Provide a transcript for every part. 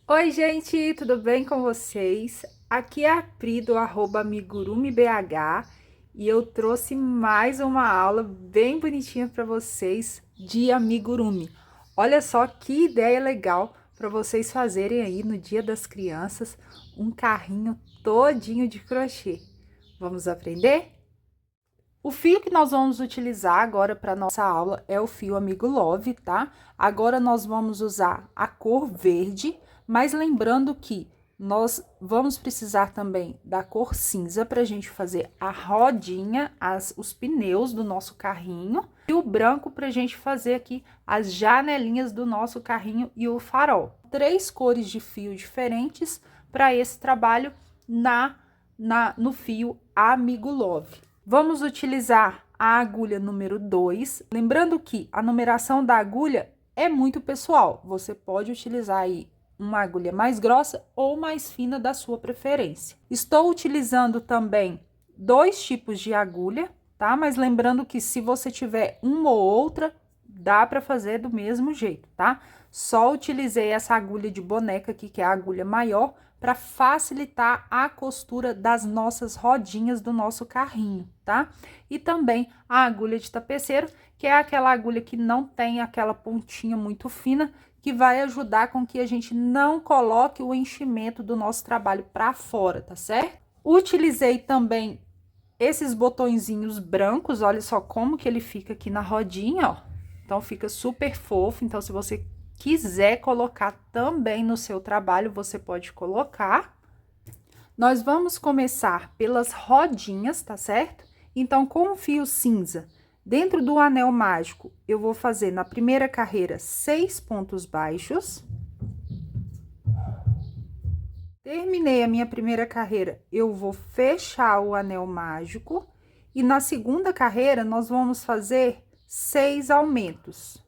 Oi, gente, tudo bem com vocês? Aqui é a Pri do @amigurumibh e eu trouxe mais uma aula bem bonitinha para vocês de amigurumi. Olha só que ideia legal para vocês fazerem aí no Dia das Crianças um carrinho todinho de crochê. Vamos aprender? O fio que nós vamos utilizar agora para nossa aula é o fio Amigo Love, tá? Agora nós vamos usar a cor verde, mas lembrando que nós vamos precisar também da cor cinza para a gente fazer a rodinha, os pneus do nosso carrinho, e o branco para a gente fazer aqui as janelinhas do nosso carrinho e o farol. Três cores de fio diferentes para esse trabalho no fio Amigo Love. Vamos utilizar a agulha número 2. Lembrando que a numeração da agulha é muito pessoal. Você pode utilizar aí uma agulha mais grossa ou mais fina da sua preferência. Estou utilizando também dois tipos de agulha, tá? Mas lembrando que se você tiver uma ou outra, dá para fazer do mesmo jeito, tá? Só utilizei essa agulha de boneca aqui, que é a agulha maior, para facilitar a costura das nossas rodinhas do nosso carrinho, tá? E também a agulha de tapeceiro, que é aquela agulha que não tem aquela pontinha muito fina, que vai ajudar com que a gente não coloque o enchimento do nosso trabalho para fora, tá certo? Utilizei também esses botõezinhos brancos, olha só como que ele fica aqui na rodinha, ó. Então, fica super fofo. Então, se você quiser colocar também no seu trabalho, você pode colocar. Nós vamos começar pelas rodinhas, tá certo? Então, com o fio cinza, dentro do anel mágico, eu vou fazer na primeira carreira 6 pontos baixos. Terminei a minha primeira carreira, eu vou fechar o anel mágico. E na segunda carreira, nós vamos fazer 6 aumentos.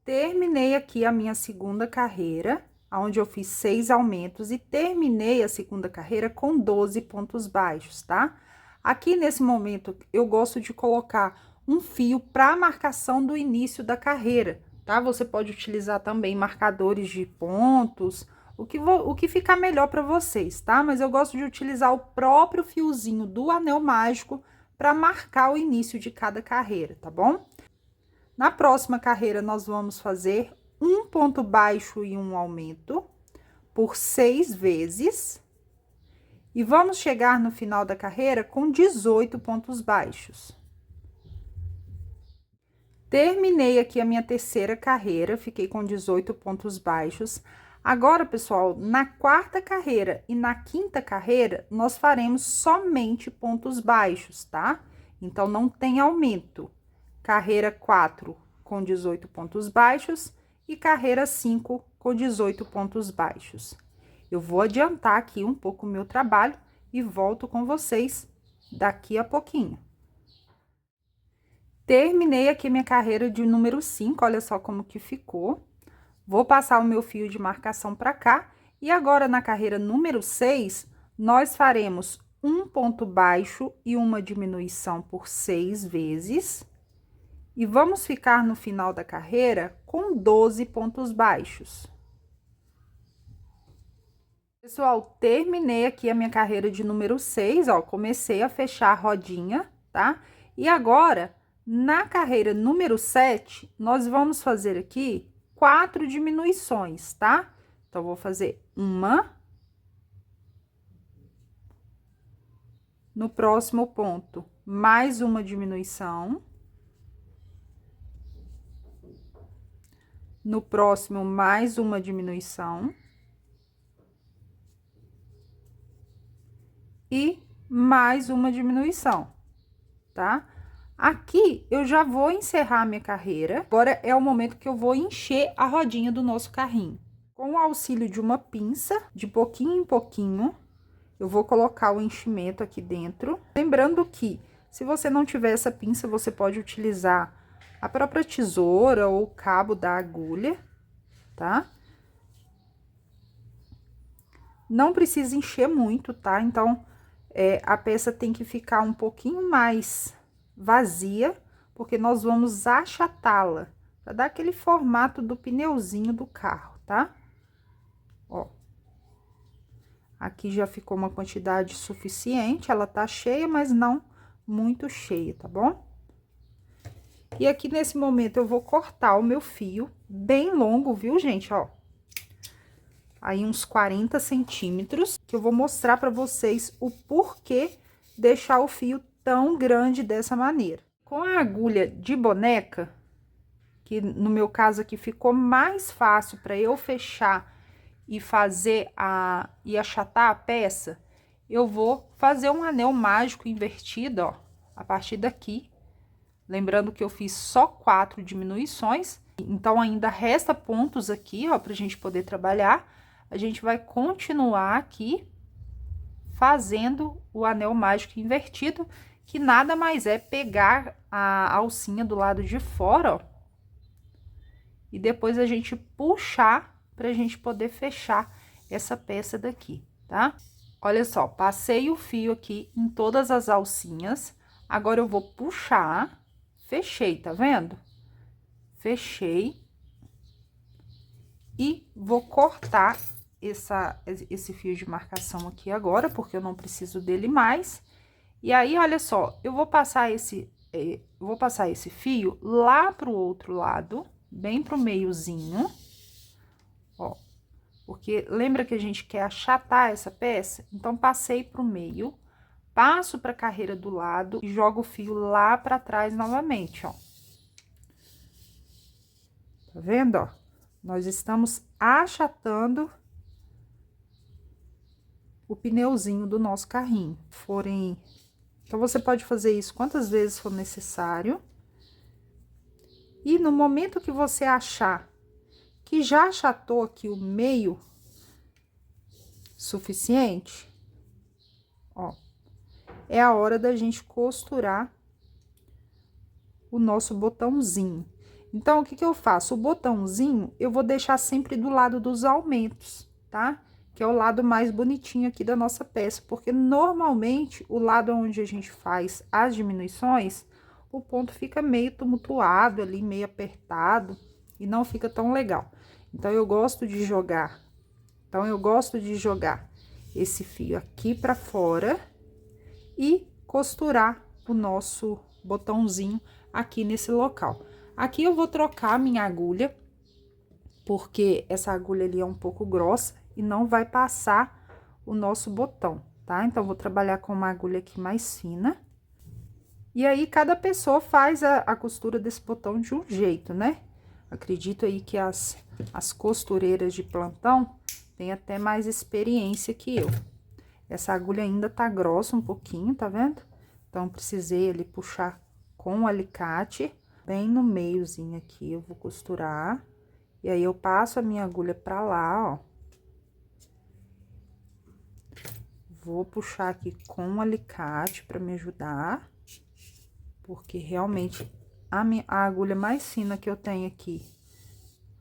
Terminei aqui a minha segunda carreira, onde eu fiz 6 aumentos, e terminei a segunda carreira com 12 pontos baixos, tá? Aqui nesse momento, eu gosto de colocar um fio para marcação do início da carreira, tá? Você pode utilizar também marcadores de pontos, o que ficar melhor para vocês, tá? Mas eu gosto de utilizar o próprio fiozinho do anel mágico para marcar o início de cada carreira, tá bom? Na próxima carreira, nós vamos fazer um ponto baixo e um aumento por 6 vezes. E vamos chegar no final da carreira com 18 pontos baixos. Terminei aqui a minha terceira carreira, fiquei com 18 pontos baixos. Agora, pessoal, na quarta carreira e na quinta carreira, nós faremos somente pontos baixos, tá? Então, não tem aumento. Carreira 4 com 18 pontos baixos e carreira 5 com 18 pontos baixos. Eu vou adiantar aqui um pouco o meu trabalho e volto com vocês daqui a pouquinho. Terminei aqui minha carreira de número 5, olha só como que ficou. Vou passar o meu fio de marcação para cá e agora na carreira número 6, nós faremos um ponto baixo e uma diminuição por 6 vezes. E vamos ficar no final da carreira com 12 pontos baixos. Pessoal, terminei aqui a minha carreira de número 6, ó, comecei a fechar a rodinha, tá? E agora, na carreira número 7, nós vamos fazer aqui 4 diminuições, tá? Então, vou fazer uma. No próximo ponto, mais uma diminuição. No próximo, mais uma diminuição. E mais uma diminuição, tá? Aqui, eu já vou encerrar minha carreira. Agora, é o momento que eu vou encher a rodinha do nosso carrinho. Com o auxílio de uma pinça, de pouquinho em pouquinho, eu vou colocar o enchimento aqui dentro. Lembrando que, se você não tiver essa pinça, você pode utilizar a própria tesoura ou o cabo da agulha, tá? Não precisa encher muito, tá? Então, a peça tem que ficar um pouquinho mais vazia, porque nós vamos achatá-la, para dar aquele formato do pneuzinho do carro, tá? Ó. Aqui já ficou uma quantidade suficiente, ela tá cheia, mas não muito cheia, tá bom? E aqui nesse momento eu vou cortar o meu fio bem longo, viu, gente, ó? Aí uns 40 centímetros, que eu vou mostrar pra vocês o porquê deixar o fio tão grande dessa maneira. Com a agulha de boneca, que no meu caso aqui ficou mais fácil para eu fechar e fazer e achatar a peça, eu vou fazer um anel mágico invertido, ó, a partir daqui. Lembrando que eu fiz só 4 diminuições, então ainda resta pontos aqui, ó, pra gente poder trabalhar. A gente vai continuar aqui fazendo o anel mágico invertido, que nada mais é pegar a alcinha do lado de fora, ó, e depois a gente puxar pra gente poder fechar essa peça daqui, tá? Olha só, passei o fio aqui em todas as alcinhas, agora eu vou puxar, fechei, tá vendo? Fechei e vou cortar esse fio de marcação aqui agora, porque eu não preciso dele mais. E aí, olha só, eu vou passar esse fio lá pro outro lado, bem pro meiozinho, ó. Porque lembra que a gente quer achatar essa peça? Então, passei pro meio, passo pra carreira do lado e jogo o fio lá pra trás novamente, ó. Tá vendo, ó? Nós estamos achatando o pneuzinho do nosso carrinho. Então, você pode fazer isso quantas vezes for necessário. E no momento que você achar que já achatou aqui o meio suficiente, ó, é a hora da gente costurar o nosso botãozinho. Então, o que que eu faço? O botãozinho, eu vou deixar sempre do lado dos aumentos, tá? Que é o lado mais bonitinho aqui da nossa peça, porque normalmente o lado onde a gente faz as diminuições, o ponto fica meio tumultuado ali, meio apertado, e não fica tão legal. Então, eu gosto de jogar esse fio aqui pra fora e costurar o nosso botãozinho aqui nesse local. Aqui eu vou trocar minha agulha, porque essa agulha ali é um pouco grossa e não vai passar o nosso botão, tá? Então, vou trabalhar com uma agulha aqui mais fina. E aí, cada pessoa faz a costura desse botão de um jeito, né? Acredito aí que as costureiras de plantão têm até mais experiência que eu. Essa agulha ainda tá grossa um pouquinho, tá vendo? Então, precisei ali puxar com o alicate, bem no meiozinho aqui, eu vou costurar. E aí, eu passo a minha agulha pra lá, ó. Vou puxar aqui com o alicate pra me ajudar, porque realmente a agulha mais fina que eu tenho aqui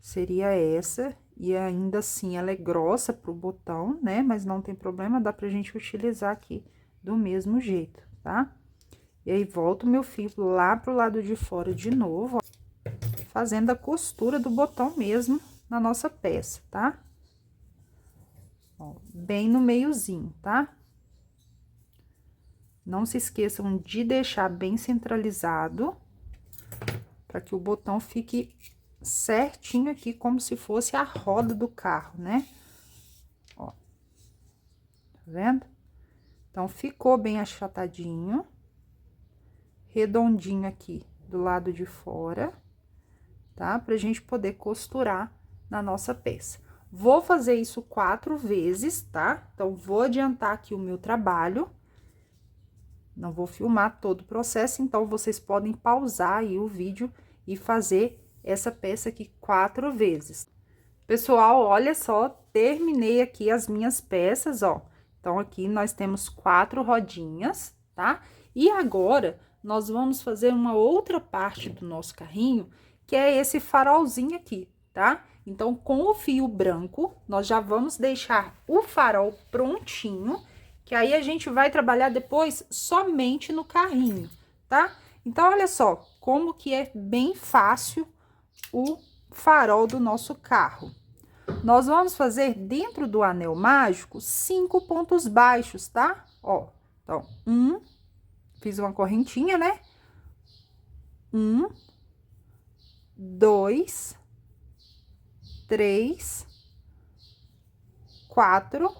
seria essa, e ainda assim ela é grossa pro botão, né? Mas não tem problema, dá pra gente utilizar aqui do mesmo jeito, tá? E aí, volto o meu fio lá pro lado de fora de novo, ó, fazendo a costura do botão mesmo na nossa peça, tá? Ó, bem no meiozinho, tá? Não se esqueçam de deixar bem centralizado, para que o botão fique certinho aqui, como se fosse a roda do carro, né? Ó, tá vendo? Então, ficou bem achatadinho, redondinho aqui do lado de fora, tá? Pra gente poder costurar na nossa peça. Vou fazer isso 4 vezes, tá? Então, vou adiantar aqui o meu trabalho. Não vou filmar todo o processo, então, vocês podem pausar aí o vídeo e fazer essa peça aqui 4 vezes. Pessoal, olha só, terminei aqui as minhas peças, ó. Então, aqui nós temos 4 rodinhas, tá? E agora, nós vamos fazer uma outra parte do nosso carrinho, que é esse farolzinho aqui, tá? Então, com o fio branco, nós já vamos deixar o farol prontinho, que aí a gente vai trabalhar depois somente no carrinho, tá? Então, olha só como que é bem fácil o farol do nosso carro. Nós vamos fazer dentro do anel mágico 5 pontos baixos, tá? Ó, então, fiz uma correntinha, né? 1, 2, 3, 4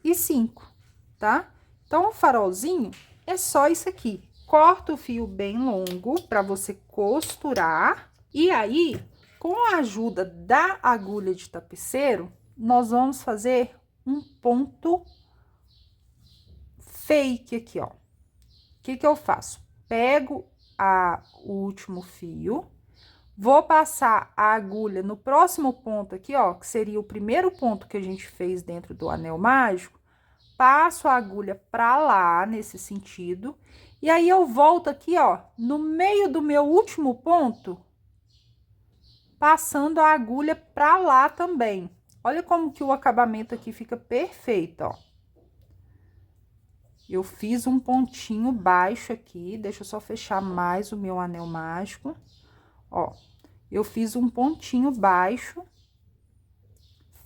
e 5, tá? Então, o farolzinho é só isso aqui. Corta o fio bem longo para você costurar. E aí, com a ajuda da agulha de tapeceiro, nós vamos fazer um ponto fake aqui, ó. O que que eu faço? Pego o último fio, vou passar a agulha no próximo ponto aqui, ó, que seria o primeiro ponto que a gente fez dentro do anel mágico, passo a agulha pra lá, nesse sentido, e aí eu volto aqui, ó, no meio do meu último ponto, passando a agulha pra lá também. Olha como que o acabamento aqui fica perfeito, ó. Eu fiz um pontinho baixo aqui, deixa eu só fechar mais o meu anel mágico. Ó, eu fiz um pontinho baixo,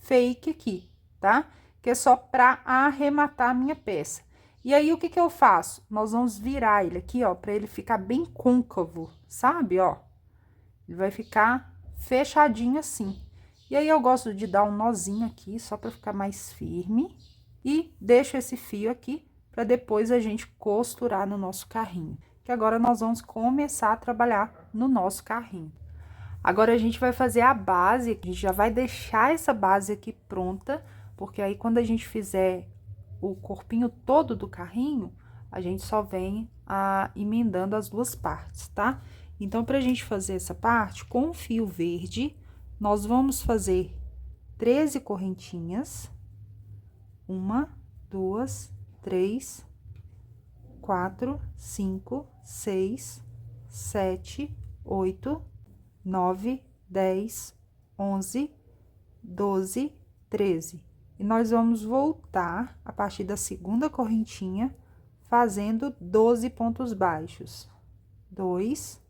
fake aqui, tá? Que é só pra arrematar a minha peça. E aí, o que que eu faço? Nós vamos virar ele aqui, ó, pra ele ficar bem côncavo, sabe, ó? Ele vai ficar fechadinho assim. E aí, eu gosto de dar um nozinho aqui, só pra ficar mais firme. E deixo esse fio aqui para depois a gente costurar no nosso carrinho. Que agora nós vamos começar a trabalhar no nosso carrinho. Agora, a gente vai fazer a base, a gente já vai deixar essa base aqui pronta, porque aí quando a gente fizer o corpinho todo do carrinho, a gente só vem emendando as duas partes, tá? Então, pra gente fazer essa parte, com o fio verde, nós vamos fazer 13 correntinhas. 1, 2, 3, 4, 5, 6, 7, 8, 9, 10, 11, 12, 13. E nós vamos voltar a partir da segunda correntinha, fazendo 12 pontos baixos. 2,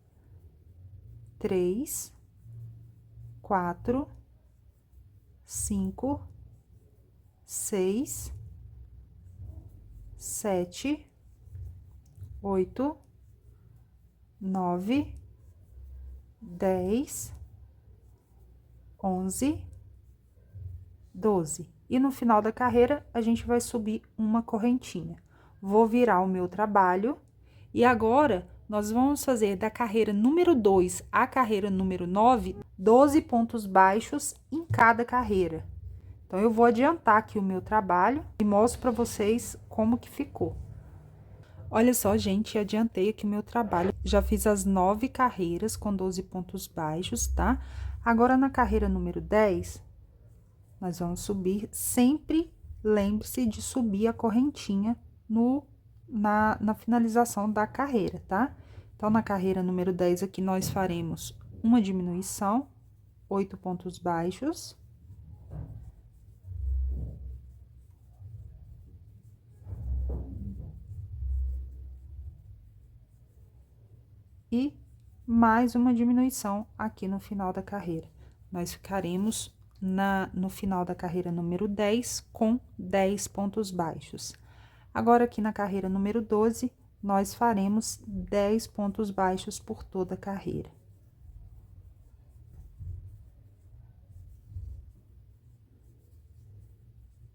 3, 4, 5, 6, 7, 8, 9, 10, 11, 12. E no final da carreira, a gente vai subir uma correntinha. Vou virar o meu trabalho. E agora, nós vamos fazer da carreira número 2 à carreira número 9, 12 pontos baixos em cada carreira. Então, eu vou adiantar aqui o meu trabalho e mostro para vocês como que ficou. Olha só, gente, adiantei aqui o meu trabalho. Já fiz as 9 carreiras com 12 pontos baixos, tá? Agora, na carreira número 10, nós vamos subir, sempre lembre-se de subir a correntinha na finalização da carreira, tá? Então, na carreira número 10 aqui, nós faremos uma diminuição, 8 pontos baixos. E mais uma diminuição aqui no final da carreira. Nós ficaremos no final da carreira número 10 com 10 pontos baixos. Agora, aqui na carreira número 12, nós faremos 10 pontos baixos por toda a carreira.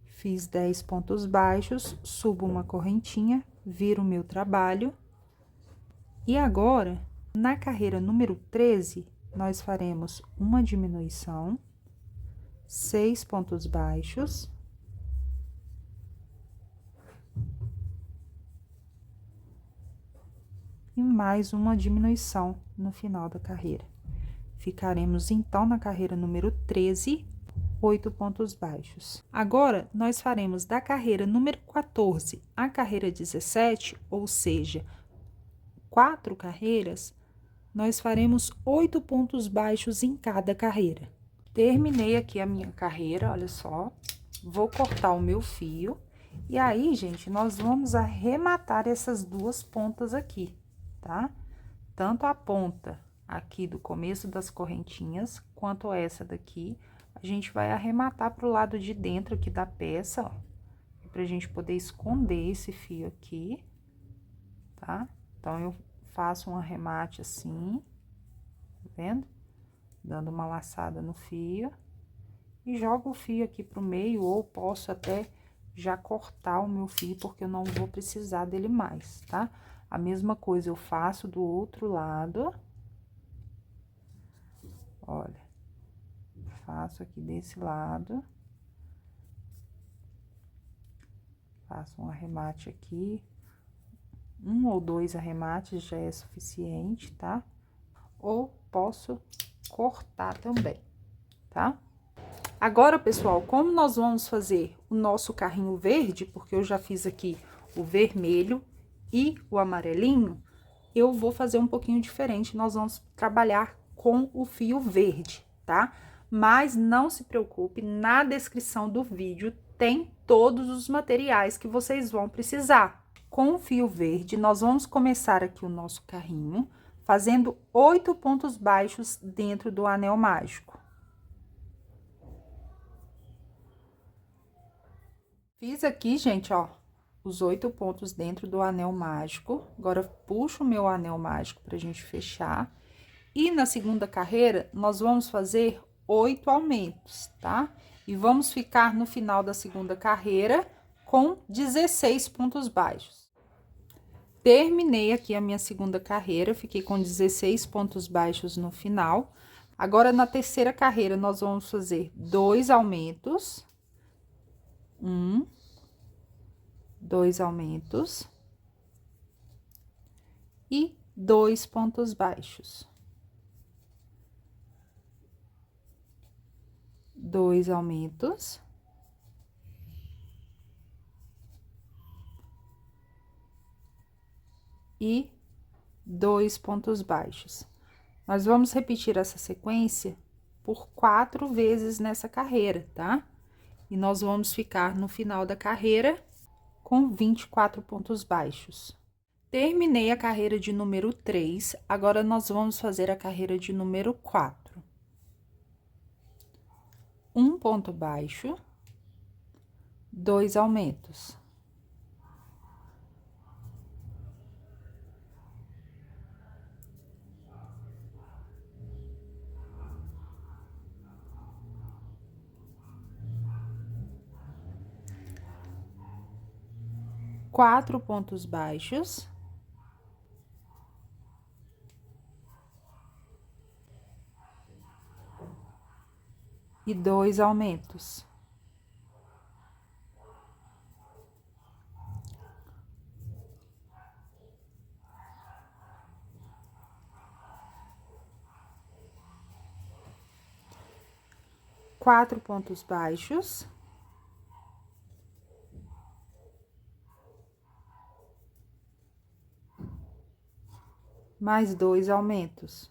Fiz 10 pontos baixos, subo uma correntinha, viro o meu trabalho. E agora, na carreira número 13, nós faremos uma diminuição, 6 pontos baixos. E mais uma diminuição no final da carreira. Ficaremos, então, na carreira número 13, 8 pontos baixos. Agora, nós faremos da carreira número 14 à carreira 17, ou seja, 4 carreiras, nós faremos 8 pontos baixos em cada carreira. Terminei aqui a minha carreira, olha só. Vou cortar o meu fio E aí, gente, nós vamos arrematar essas duas pontas aqui, tá? Tanto a ponta aqui do começo das correntinhas, quanto essa daqui, a gente vai arrematar pro lado de dentro aqui da peça, ó, pra gente poder esconder esse fio aqui, tá? Então, eu faço um arremate assim, tá vendo? Dando uma laçada no fio. E jogo o fio aqui pro meio, ou posso até já cortar o meu fio, porque eu não vou precisar dele mais, tá? A mesma coisa eu faço do outro lado. Olha, faço aqui desse lado. Faço um arremate aqui. Um ou dois arremates já é suficiente, tá? Ou posso cortar também, tá? Agora, pessoal, como nós vamos fazer o nosso carrinho verde, porque eu já fiz aqui o vermelho e o amarelinho, eu vou fazer um pouquinho diferente. Nós vamos trabalhar com o fio verde, tá? Mas não se preocupe, na descrição do vídeo tem todos os materiais que vocês vão precisar. Com o fio verde, nós vamos começar aqui o nosso carrinho, fazendo 8 pontos baixos dentro do anel mágico. Fiz aqui, gente, ó, os 8 pontos dentro do anel mágico. Agora, puxo o meu anel mágico pra gente fechar. E na segunda carreira, nós vamos fazer 8 aumentos, tá? E vamos ficar no final da segunda carreira com 16 pontos baixos. Terminei aqui a minha segunda carreira, fiquei com 16 pontos baixos no final. Agora, na terceira carreira, nós vamos fazer 2 aumentos. 2 aumentos. E 2 pontos baixos. 2 aumentos. E 2 pontos baixos. Nós vamos repetir essa sequência por 4 vezes nessa carreira, tá? E nós vamos ficar no final da carreira com 24 pontos baixos. Terminei a carreira de número 3, agora nós vamos fazer a carreira de número 4. Um ponto baixo, 2 aumentos. Quatro pontos baixos. E 2 aumentos. Quatro pontos baixos. Mais 2 aumentos.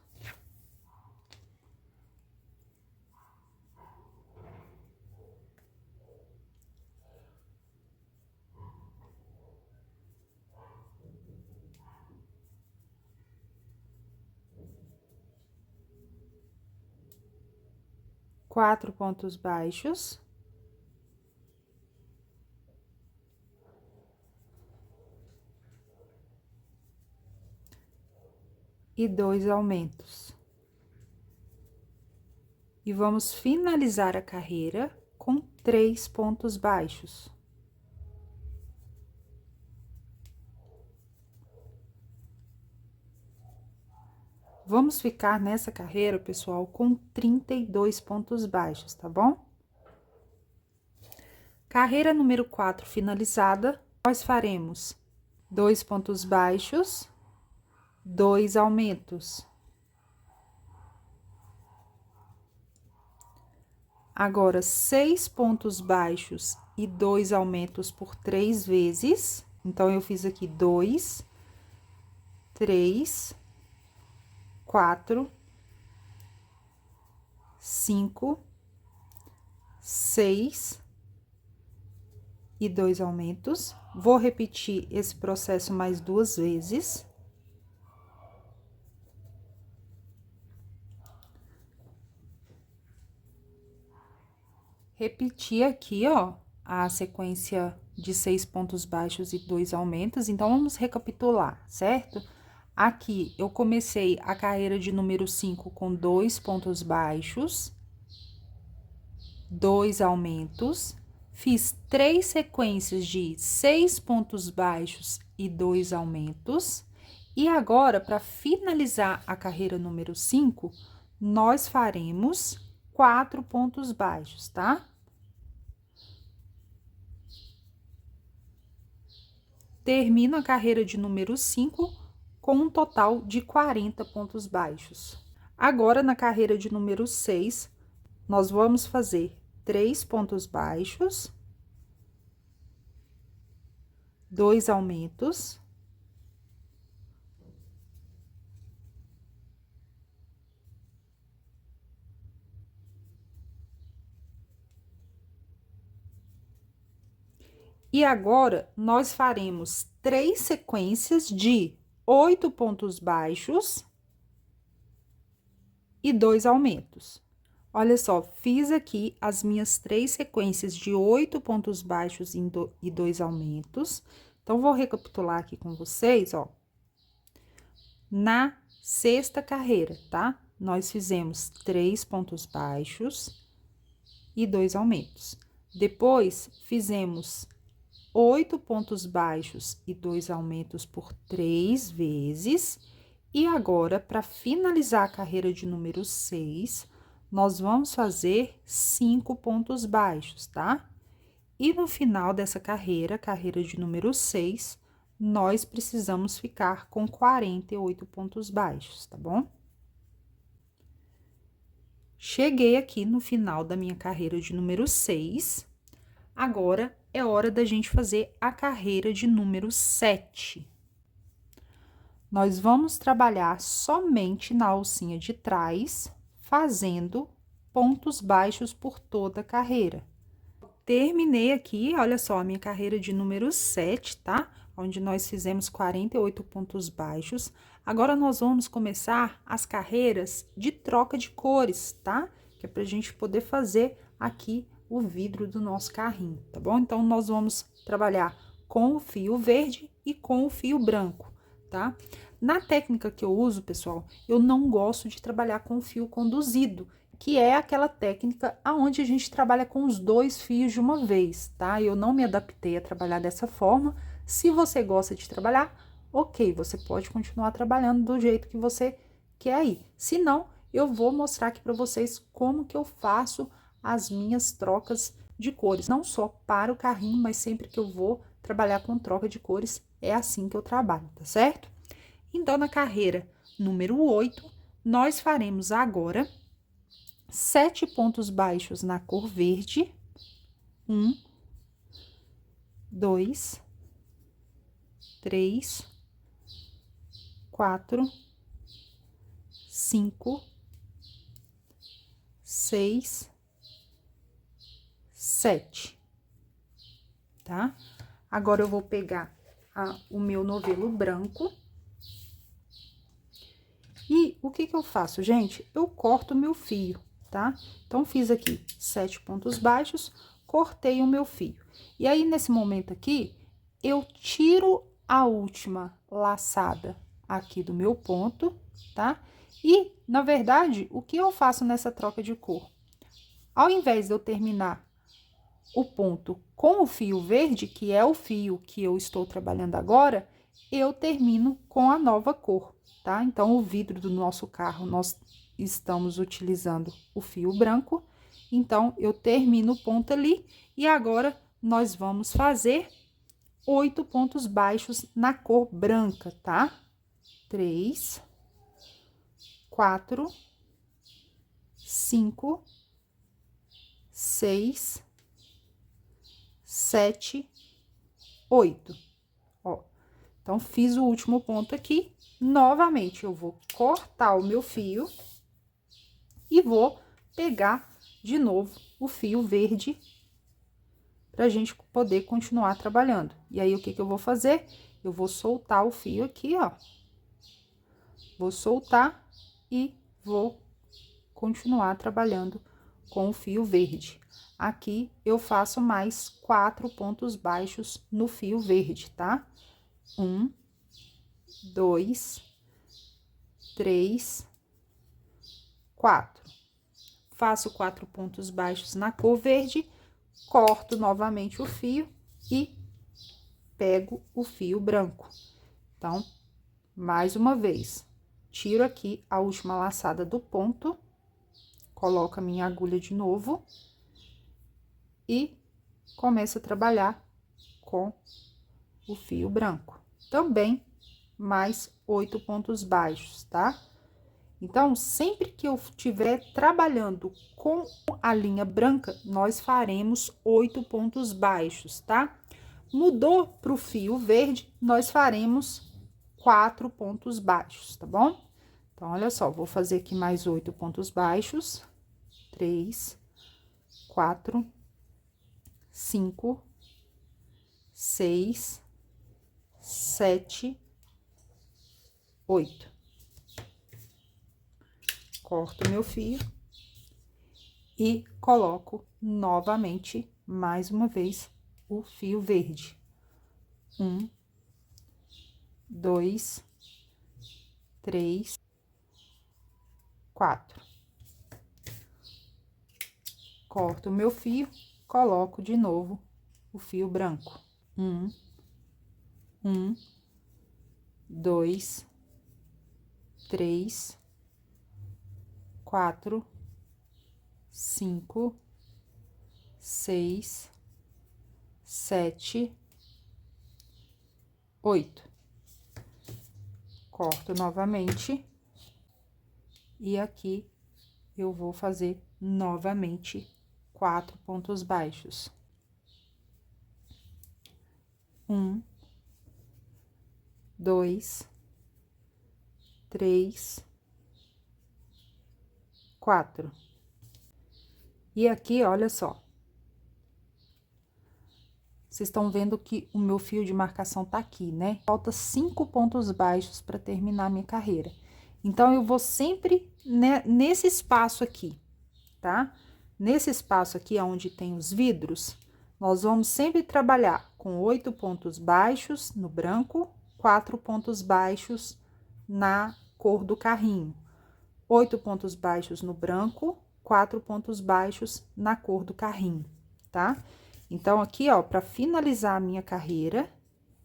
Quatro pontos baixos. E 2 aumentos. E vamos finalizar a carreira com 3 pontos baixos. Vamos ficar nessa carreira, pessoal, com 32 pontos baixos, tá bom? Carreira número 4 finalizada, nós faremos 2 pontos baixos, 2 aumentos. Agora, 6 pontos baixos e 2 aumentos por 3 vezes. Então, eu fiz aqui 2, 3, 4, 5, 6, e 2 aumentos. Vou repetir esse processo mais 2 vezes. Repetir aqui, ó, a sequência de 6 pontos baixos e 2 aumentos. Então, vamos recapitular, certo? Aqui, eu comecei a carreira de número 5 com 2 pontos baixos, 2 aumentos, fiz 3 sequências de 6 pontos baixos e 2 aumentos, e agora, para finalizar a carreira número 5, nós faremos 4 pontos baixos, tá? Termino a carreira de número 5 com um total de 40 pontos baixos. Agora, na carreira de número 6, nós vamos fazer 3 pontos baixos, 2 aumentos, e agora nós faremos 3 sequências de 8 pontos baixos e 2 aumentos. Olha só, fiz aqui as minhas 3 sequências de 8 pontos baixos e 2 aumentos. Então, vou recapitular aqui com vocês, ó. Na sexta carreira, tá? Nós fizemos 3 pontos baixos e 2 aumentos. Depois, fizemos 8 pontos baixos e 2 aumentos por 3 vezes. E agora, para finalizar a carreira de número 6, nós vamos fazer 5 pontos baixos, tá? E no final dessa carreira, carreira de número 6, nós precisamos ficar com 48 pontos baixos, tá bom? Cheguei aqui no final da minha carreira de número 6. Agora, é hora da gente fazer a carreira de número 7. Nós vamos trabalhar somente na alcinha de trás, fazendo pontos baixos por toda a carreira. Terminei aqui, olha só, a minha carreira de número 7, tá? Onde nós fizemos 48 pontos baixos. Agora, nós vamos começar as carreiras de troca de cores, tá? Que é pra gente poder fazer aqui o vidro do nosso carrinho, tá bom? Então, nós vamos trabalhar com o fio verde e com o fio branco, tá? Na técnica que eu uso, pessoal, eu não gosto de trabalhar com o fio conduzido, que é aquela técnica aonde a gente trabalha com os 2 fios de uma vez, tá? Eu não me adaptei a trabalhar dessa forma. Se você gosta de trabalhar, ok, você pode continuar trabalhando do jeito que você quer aí. Se não, eu vou mostrar aqui para vocês como que eu faço as minhas trocas de cores. Não só para o carrinho, mas sempre que eu vou trabalhar com troca de cores, é assim que eu trabalho, tá certo? Então, na carreira número 8, nós faremos agora 7 pontos baixos na cor verde. 1, 2, 3, 4, 5, 6, 7, tá? Agora, eu vou pegar o meu novelo branco. E o que que eu faço, gente? Eu corto o meu fio, tá? Então, fiz aqui 7 pontos baixos, cortei o meu fio. E aí, nesse momento aqui, eu tiro a última laçada aqui do meu ponto, tá? E, na verdade, o que eu faço nessa troca de cor? Ao invés de eu terminar o ponto com o fio verde, que é o fio que eu estou trabalhando agora, eu termino com a nova cor, tá? Então, o vidro do nosso carro, nós estamos utilizando o fio branco. Então, eu termino o ponto ali e agora nós vamos fazer 8 pontos baixos na cor branca, tá? 3, 4, 5, 6, 7, 8. Ó, então, fiz o último ponto aqui. Novamente, eu vou cortar o meu fio e vou pegar de novo o fio verde pra gente poder continuar trabalhando. E aí, o que que eu vou fazer? Eu vou soltar o fio aqui, ó. Vou soltar e vou continuar trabalhando com o fio verde. Aqui, eu faço mais 4 pontos baixos no fio verde, tá? 1, 2, 3, 4. Faço 4 pontos baixos na cor verde, corto novamente o fio e pego o fio branco. Então, mais uma vez, tiro aqui a última laçada do ponto, coloco a minha agulha de novo e começo a trabalhar com o fio branco. Também mais 8 pontos baixos, tá? Então, sempre que eu estiver trabalhando com a linha branca, nós faremos 8 pontos baixos, tá? Mudou para o fio verde, nós faremos 4 pontos baixos, tá bom? Então, olha só, vou fazer aqui mais 8 pontos baixos. 3, 4, 5, 6, 7, 8. Corto meu fio e coloco novamente, mais uma vez, o fio verde. 1, 2, 3, 4. Corto o meu fio, coloco de novo o fio branco. 1, 2, 3, 4, 5, 6, 7, 8. Corto novamente. E aqui eu vou fazer novamente 4 pontos baixos. 1, 2, 3, 4. E aqui, olha só. Vocês estão vendo que o meu fio de marcação tá aqui, né? Falta 5 pontos baixos para terminar a minha carreira. Então, eu vou sempre nesse espaço aqui, tá? Nesse espaço aqui, onde tem os vidros, nós vamos sempre trabalhar com 8 pontos baixos no branco, 4 pontos baixos na cor do carrinho. 8 pontos baixos no branco, 4 pontos baixos na cor do carrinho, tá? Então, aqui, ó, para finalizar a minha carreira,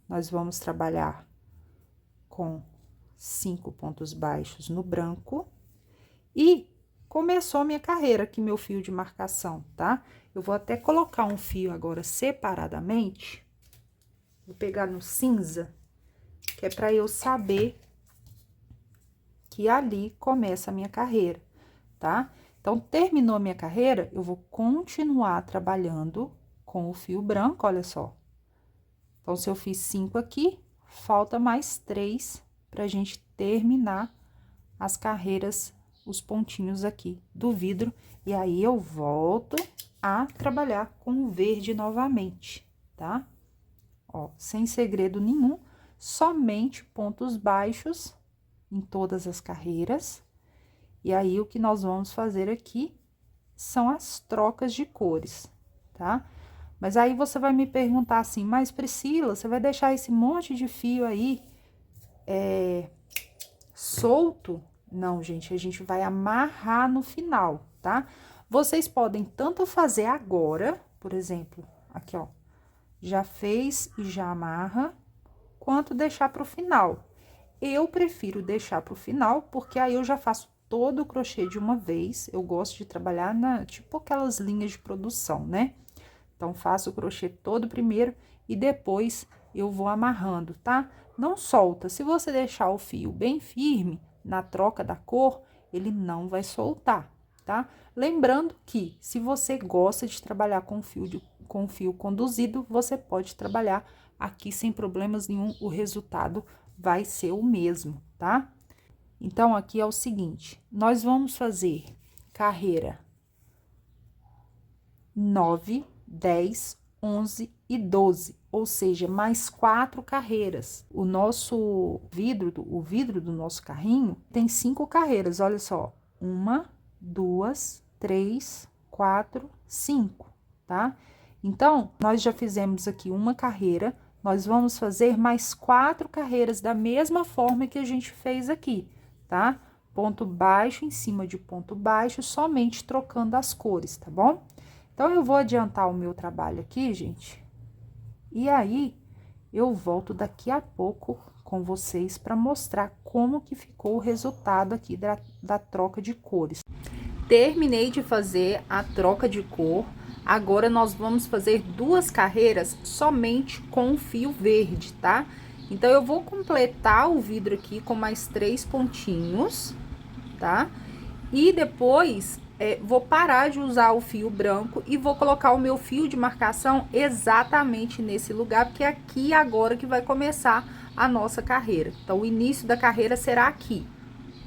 nós vamos trabalhar com 5 pontos baixos no branco e começou a minha carreira aqui, meu fio de marcação, tá? Eu vou até colocar um fio agora separadamente, vou pegar no cinza, que é para eu saber que ali começa a minha carreira, tá? Então, terminou a minha carreira, eu vou continuar trabalhando com o fio branco, olha só. Então, se eu fiz 5 aqui, falta mais 3 pra gente terminar as carreiras, os pontinhos aqui do vidro. E aí, eu volto a trabalhar com o verde novamente, tá? Ó, sem segredo nenhum, somente pontos baixos em todas as carreiras. E aí, o que nós vamos fazer aqui são as trocas de cores, tá? Mas aí você vai me perguntar assim, mas Priscila, você vai deixar esse monte de fio aí solto? Não, gente, a gente vai amarrar no final, tá? Vocês podem tanto fazer agora, por exemplo, aqui, ó, já fez e já amarra, quanto deixar pro final. Eu prefiro deixar pro final, porque aí eu já faço todo o crochê de uma vez. Eu gosto de trabalhar tipo aquelas linhas de produção, né? Então, faço o crochê todo primeiro e depois eu vou amarrando, tá? Não solta. Se você deixar o fio bem firme na troca da cor, ele não vai soltar, tá? Lembrando que, se você gosta de trabalhar com fio conduzido, você pode trabalhar aqui sem problemas nenhum, o resultado vai ser o mesmo, tá? Então, aqui é o seguinte, nós vamos fazer carreira 9, 10, 11 e 12, ou seja, mais 4 carreiras. O nosso vidro, o vidro do nosso carrinho tem 5 carreiras, olha só. 1, 2, 3, 4, 5, tá? Então, nós já fizemos aqui uma carreira, nós vamos fazer mais 4 carreiras da mesma forma que a gente fez aqui, tá? Ponto baixo em cima de ponto baixo, somente trocando as cores, tá bom? Então, eu vou adiantar o meu trabalho aqui, gente. E aí, eu volto daqui a pouco com vocês para mostrar como que ficou o resultado aqui da troca de cores. Terminei de fazer a troca de cor. Agora, nós vamos fazer 2 carreiras somente com o fio verde, tá? Então, eu vou completar o vidro aqui com mais 3 pontinhos, tá? E depois, vou parar de usar o fio branco e vou colocar o meu fio de marcação exatamente nesse lugar, porque é aqui agora que vai começar a nossa carreira. Então, o início da carreira será aqui.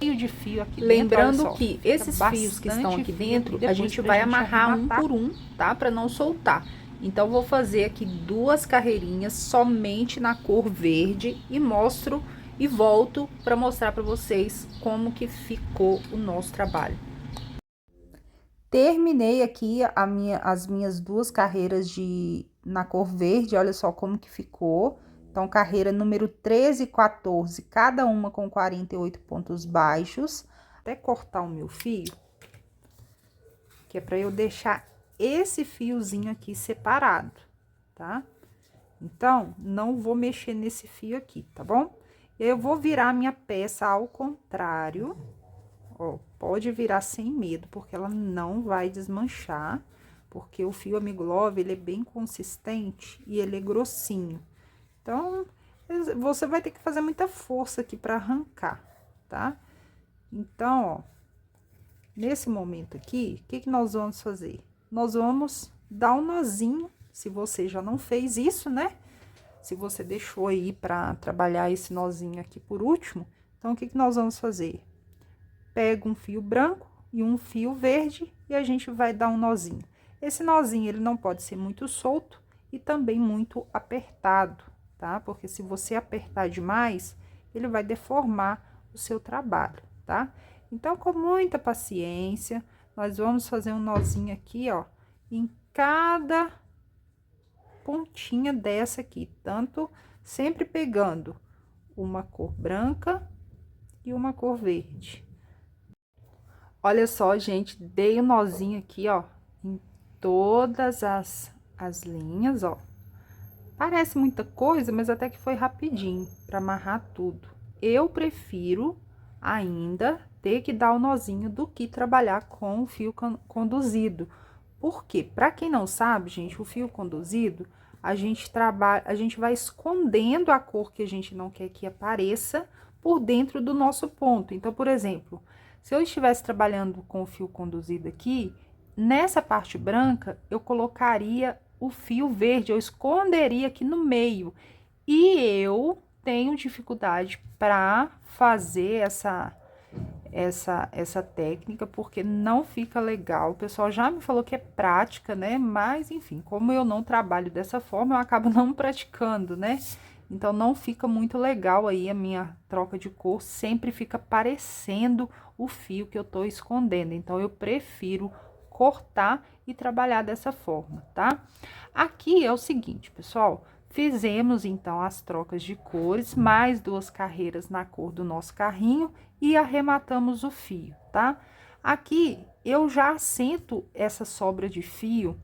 Meio de fio aqui dentro. Lembrando que esses fios que estão aqui dentro, a gente vai amarrar um por um, tá? Para não soltar. Então, vou fazer aqui 2 carreirinhas somente na cor verde e mostro e volto para mostrar para vocês como que ficou o nosso trabalho. Terminei aqui as minhas 2 carreiras na cor verde, olha só como que ficou. Então, carreira número 13 e 14, cada uma com 48 pontos baixos. Até cortar o meu fio, que é para eu deixar esse fiozinho aqui separado, tá? Então, não vou mexer nesse fio aqui, tá bom? Eu vou virar a minha peça ao contrário, ó, pode virar sem medo, porque ela não vai desmanchar, porque o fio Amigo Love, ele é bem consistente e ele é grossinho. Então, você vai ter que fazer muita força aqui para arrancar, tá? Então, ó, nesse momento aqui, o que que nós vamos fazer? Nós vamos dar um nozinho, se você já não fez isso, né? Se você deixou aí para trabalhar esse nozinho aqui por último, então, o que que nós vamos fazer? Pega um fio branco e um fio verde e a gente vai dar um nozinho. Esse nozinho, ele não pode ser muito solto e também muito apertado, tá? Porque se você apertar demais, ele vai deformar o seu trabalho, tá? Então, com muita paciência, nós vamos fazer um nozinho aqui, ó, em cada pontinha dessa aqui, tanto sempre pegando uma cor branca e uma cor verde. Olha só, gente, dei o nozinho aqui, ó, em todas as linhas, ó. Parece muita coisa, mas até que foi rapidinho para amarrar tudo. Eu prefiro ainda ter que dar o nozinho do que trabalhar com o fio conduzido. Porque, para quem não sabe, gente, o fio conduzido, a gente vai escondendo a cor que a gente não quer que apareça por dentro do nosso ponto. Então, por exemplo, se eu estivesse trabalhando com o fio conduzido aqui, nessa parte branca, eu colocaria o fio verde, eu esconderia aqui no meio. E eu tenho dificuldade para fazer essa técnica, porque não fica legal. O pessoal já me falou que é prática, né? Mas, enfim, como eu não trabalho dessa forma, eu acabo não praticando, né? Então, não fica muito legal aí a minha troca de cor, sempre fica parecendo o fio que eu tô escondendo. Então, eu prefiro cortar e trabalhar dessa forma, tá? Aqui é o seguinte, pessoal, fizemos então as trocas de cores, mais 2 carreiras na cor do nosso carrinho e arrematamos o fio, tá? Aqui eu já assento essa sobra de fio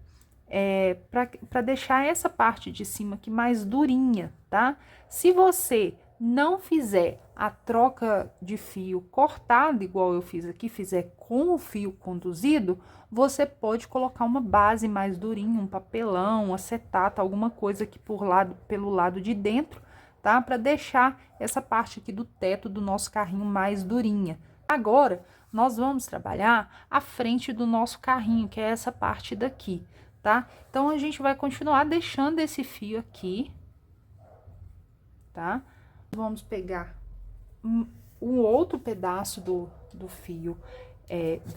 para deixar essa parte de cima aqui mais durinha, tá? Se você não fizer a troca de fio cortado, igual eu fiz aqui, fizer com o fio conduzido, você pode colocar uma base mais durinha, um papelão, um acetato, alguma coisa aqui pelo lado de dentro, tá? Para deixar essa parte aqui do teto do nosso carrinho mais durinha. Agora, nós vamos trabalhar a frente do nosso carrinho, que é essa parte daqui, tá? Então, a gente vai continuar deixando esse fio aqui, tá? Vamos pegar um outro pedaço do fio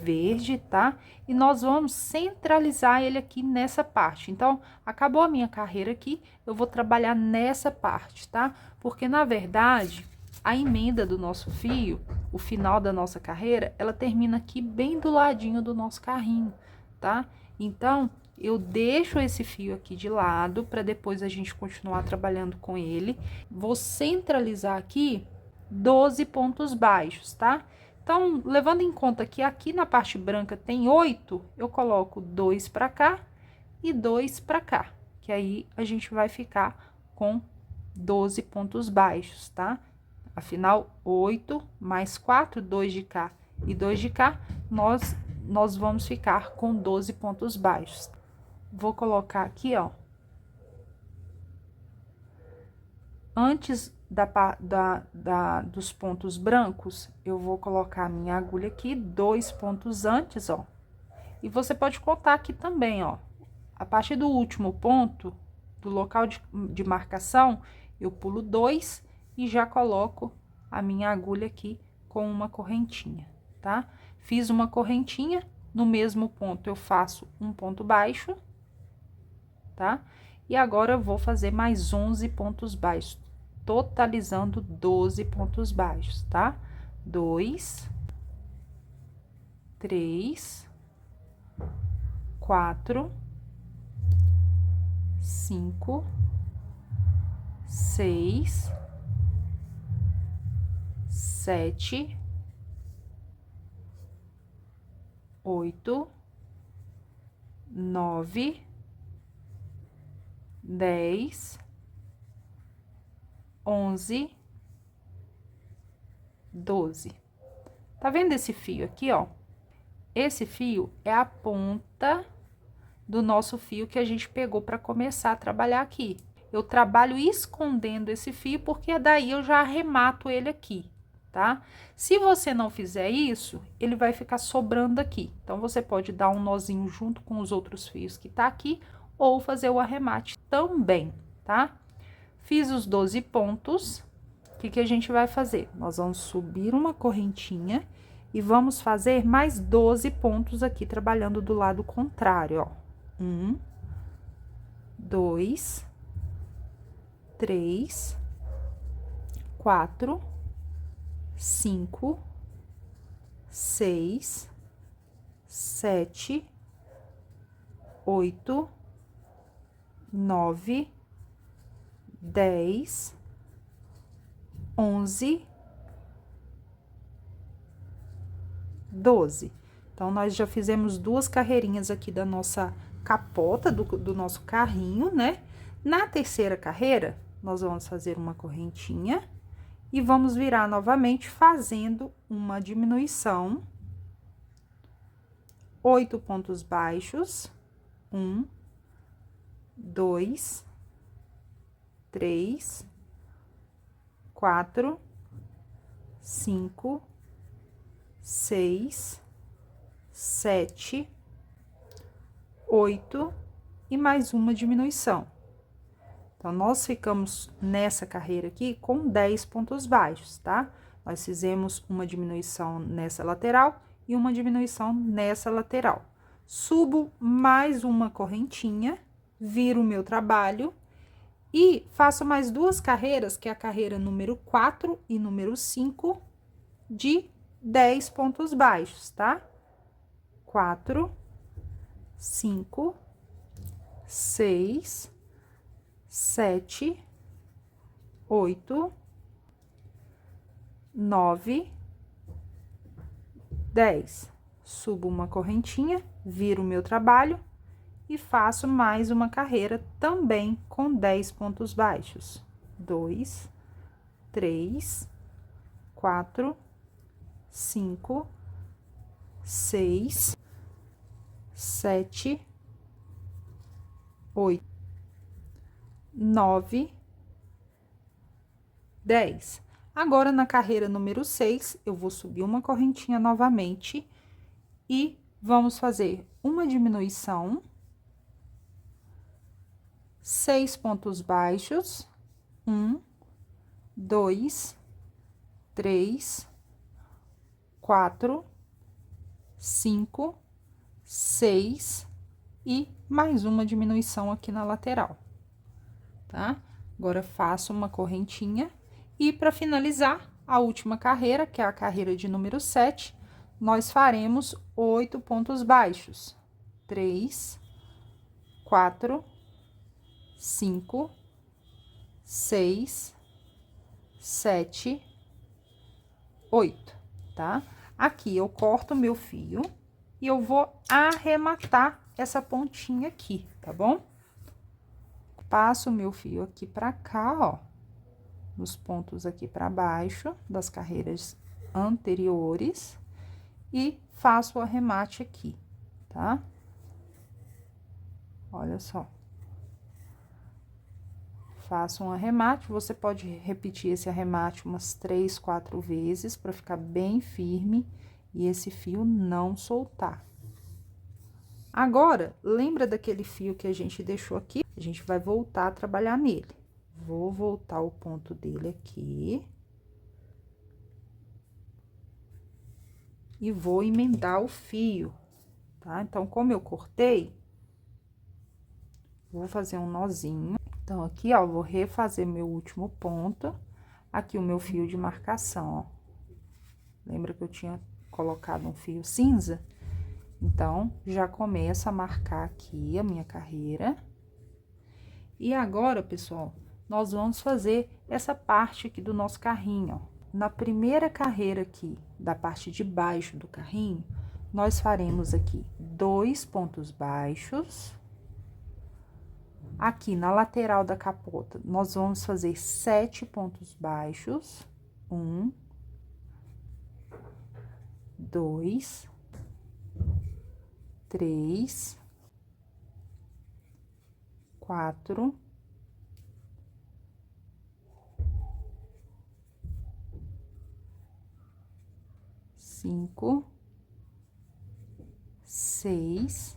verde, tá? E nós vamos centralizar ele aqui nessa parte. Então, acabou a minha carreira aqui, eu vou trabalhar nessa parte, tá? Porque, na verdade, a emenda do nosso fio, o final da nossa carreira, ela termina aqui bem do ladinho do nosso carrinho, tá? Então, eu deixo esse fio aqui de lado para depois a gente continuar trabalhando com ele. Vou centralizar aqui 12 pontos baixos, tá? Então, levando em conta que aqui na parte branca tem 8, eu coloco 2 para cá e 2 para cá, que aí a gente vai ficar com 12 pontos baixos, tá? Afinal, 8 mais 4, 2 de cá e 2 de cá, nós vamos ficar com 12 pontos baixos. Vou colocar aqui, ó. Antes dos pontos brancos, eu vou colocar a minha agulha aqui, 2 pontos antes, ó. E você pode contar aqui também, ó. A partir do último ponto, do local de marcação, eu pulo 2 e já coloco a minha agulha aqui com uma correntinha, tá? Fiz uma correntinha, no mesmo ponto eu faço um ponto baixo, tá? E agora eu vou fazer mais 11 pontos baixos, totalizando 12 pontos baixos, tá? 2, 3, 4, 5, 6, 7, 8, 9, 10, 11, 12. Tá vendo esse fio aqui, ó? Esse fio é a ponta do nosso fio que a gente pegou para começar a trabalhar aqui. Eu trabalho escondendo esse fio, porque daí eu já arremato ele aqui, tá? Se você não fizer isso, ele vai ficar sobrando aqui. Então, você pode dar um nozinho junto com os outros fios que tá aqui, ou fazer o arremate também, tá? Fiz os 12 pontos, o que a gente vai fazer? Nós vamos subir uma correntinha e vamos fazer mais 12 pontos aqui, trabalhando do lado contrário, ó. 1, 2, 3, 4, 5, 6, 7, 8, 9, 10, 11, 12. Então, nós já fizemos 2 carreirinhas aqui da nossa capota, do nosso carrinho, né? Na terceira carreira, nós vamos fazer uma correntinha e vamos virar novamente fazendo uma diminuição. 8 pontos baixos. 1, 2, 3, 4, 5, 6, 7, 8 e mais uma diminuição. Então, nós ficamos nessa carreira aqui com 10 pontos baixos, tá? Nós fizemos uma diminuição nessa lateral e uma diminuição nessa lateral. Subo mais uma correntinha, viro o meu trabalho e faço mais 2 carreiras, que é a carreira número 4 e número 5, de 10 pontos baixos, tá? 4, 5, 6, 7, 8, 9, 10. Subo uma correntinha, viro o meu trabalho e faço mais uma carreira também com 10 pontos baixos. 2, 3, 4, 5, 6, 7, 8, 9, 10. Agora, na carreira número 6, eu vou subir uma correntinha novamente e vamos fazer uma diminuição, 6 pontos baixos, 1, 2, 3, 4, 5, 6 e mais uma diminuição aqui na lateral, tá? Agora, faço uma correntinha e para finalizar, a última carreira, que é a carreira de número 7, nós faremos 8 pontos baixos. 3, 4, 5, 6, 7, 8, tá? Aqui eu corto o meu fio e eu vou arrematar essa pontinha aqui, tá bom? Passo o meu fio aqui pra cá, ó, nos pontos aqui pra baixo das carreiras anteriores e faço o arremate aqui, tá? Olha só. Faço um arremate, você pode repetir esse arremate umas 3, 4 vezes para ficar bem firme e esse fio não soltar. Agora, lembra daquele fio que a gente deixou aqui? A gente vai voltar a trabalhar nele. Vou voltar o ponto dele aqui. E vou emendar o fio, tá? Então, como eu cortei, vou fazer um nozinho. Então, aqui, ó, vou refazer meu último ponto. Aqui o meu fio de marcação, ó. Lembra que eu tinha colocado um fio cinza? Então, já começo a marcar aqui a minha carreira. E agora, pessoal, nós vamos fazer essa parte aqui do nosso carrinho, ó. Na primeira carreira aqui, da parte de baixo do carrinho, nós faremos aqui 2 pontos baixos. Aqui na lateral da capota, nós vamos fazer 7 pontos baixos. 1, 2, 3, 4, 5, 6